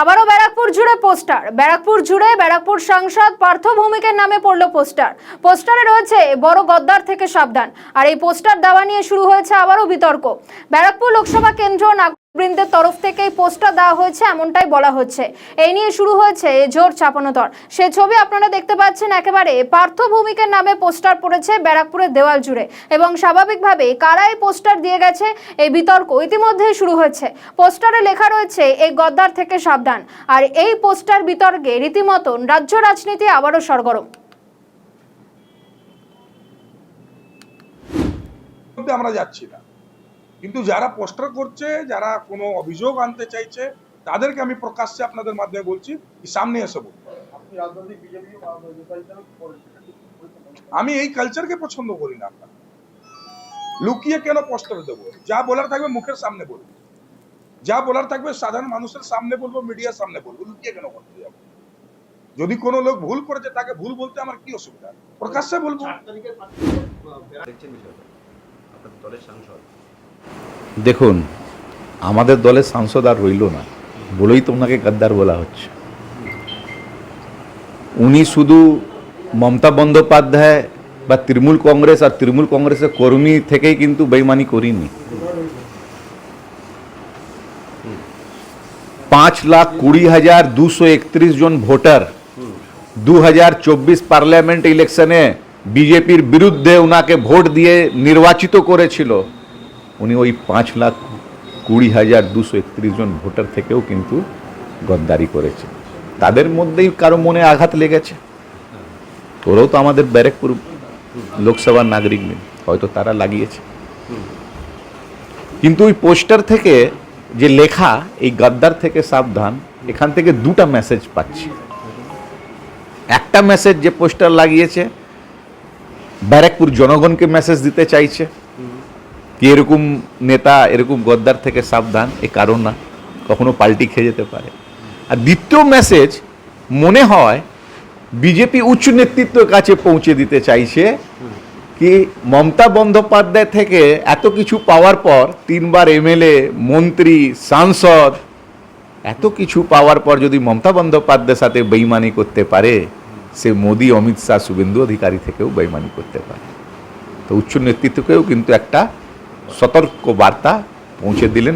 আবারও ব্যারাকপুর জুড়ে পোস্টার। ব্যারাকপুর জুড়ে ব্যারাকপুর সাংসদ পার্থ ভৌমিকের নামে পড়ল পোস্টার। পোস্টারে রয়েছে বড় গদ্দার থেকে সাবধান। আর এই পোস্টার দেওয়া নিয়ে শুরু হয়েছে আবারও বিতর্ক। ব্যারাকপুর লোকসভা কেন্দ্র নাগরিকবৃন্দের তরফ থেকে এই পোস্টার দেওয়া হয়েছে এমনটাই বলা হচ্ছে। এই নিয়ে শুরু হয়েছে জোর চাপানোতর। সে ছবি আপনারা দেখতে পাচ্ছেন, একেবারে পার্থ ভৌমিকের নামে পোস্টার পড়েছে ব্যারাকপুরের দেওয়াল জুড়ে। এবং স্বাভাবিকভাবে কারা এই পোস্টার দিয়ে গেছে এই বিতর্ক ইতিমধ্যেই শুরু হয়েছে। পোস্টারে লেখা রয়েছে এই গদ্দার থেকে সাবধান। আর এই পোস্টার বিতর্কে রীতিমতন রাজ্য রাজনীতি আবারও সরগরম। আমরা যাচ্ছি না, কিন্তু যারা পোস্টার করছে, যারা কোনো অভিযোগ আনতে চাইছে, তাদেরকে আমি প্রকাশ্যে আপনাদের মাধ্যমে বলছি সামনে এসে বলুন। আমি এই কালচারকে পছন্দ করি না। লুকিয়ে কেন পোস্টার দেবো? যা বলার থাকবে মুখের সামনে বলবো, যা বলার থাকবে সাধারণ মানুষের সামনে বলবো, মিডিয়ার সামনে বলবো। লুকিয়ে কেন করতে যাবো? যদি কোনো লোক ভুল করেছে তাকে ভুল বলতে আমার কি অসুবিধা? প্রকাশ্যে বলবো। দেখুন, আমাদের দলের সাংসদ আর রইল না বলেই তো ওনাকে গদ্দার বলা হচ্ছে। উনি শুধু মমতা বন্দ্যোপাধ্যায় বা তৃণমূল কংগ্রেস আর তৃণমূল কংগ্রেসের কর্মী থেকেই কিন্তু বেইমানি করিনি। 5,20,231 জন ভোটার 2024 পার্লামেন্ট ইলেকশনে বিজেপির বিরুদ্ধে ওনাকে ভোট দিয়ে নির্বাচিত করেছিল। উনি ওই 5,20,231 জন ভোটার থেকেও কিন্তু গদ্দারি করেছে। তাদের মধ্যেই কারো মনে আঘাত লেগেছে। ওরাও তো আমাদের ব্যারাকপুর লোকসভার নাগরিক নেই, হয়তো তারা লাগিয়েছে। কিন্তু ওই পোস্টার থেকে যে লেখা এই গদ্দার থেকে সাবধান, এখান থেকে দুটা মেসেজ পাচ্ছি। একটা মেসেজ যে পোস্টার লাগিয়েছে ব্যারাকপুর জনগণকে মেসেজ দিতে চাইছে কি এরকম নেতা, এরকম গদ্দার থেকে সাবধান, এ কারণ না, কখনো পাল্টি খেয়ে যেতে পারে। আর দ্বিতীয় মেসেজ মনে হয় বিজেপি উচ্চ নেতৃত্বের কাছে পৌঁছে দিতে চাইছে কি মমতা বন্দ্যোপাধ্যায় থেকে এত কিছু পাওয়ার পর, 3বার এমএলএ, মন্ত্রী, সাংসদ, এত কিছু পাওয়ার পর যদি মমতা বন্দ্যোপাধ্যায়ের সাথে বেইমানি করতে পারে, সে মোদি, অমিত শাহ, শুভেন্দু অধিকারী থেকেও বেইমানি করতে পারে। তো উচ্চ নেতৃত্বকেও কিন্তু একটা সতর্ক বার্তা পৌঁছে দিলেন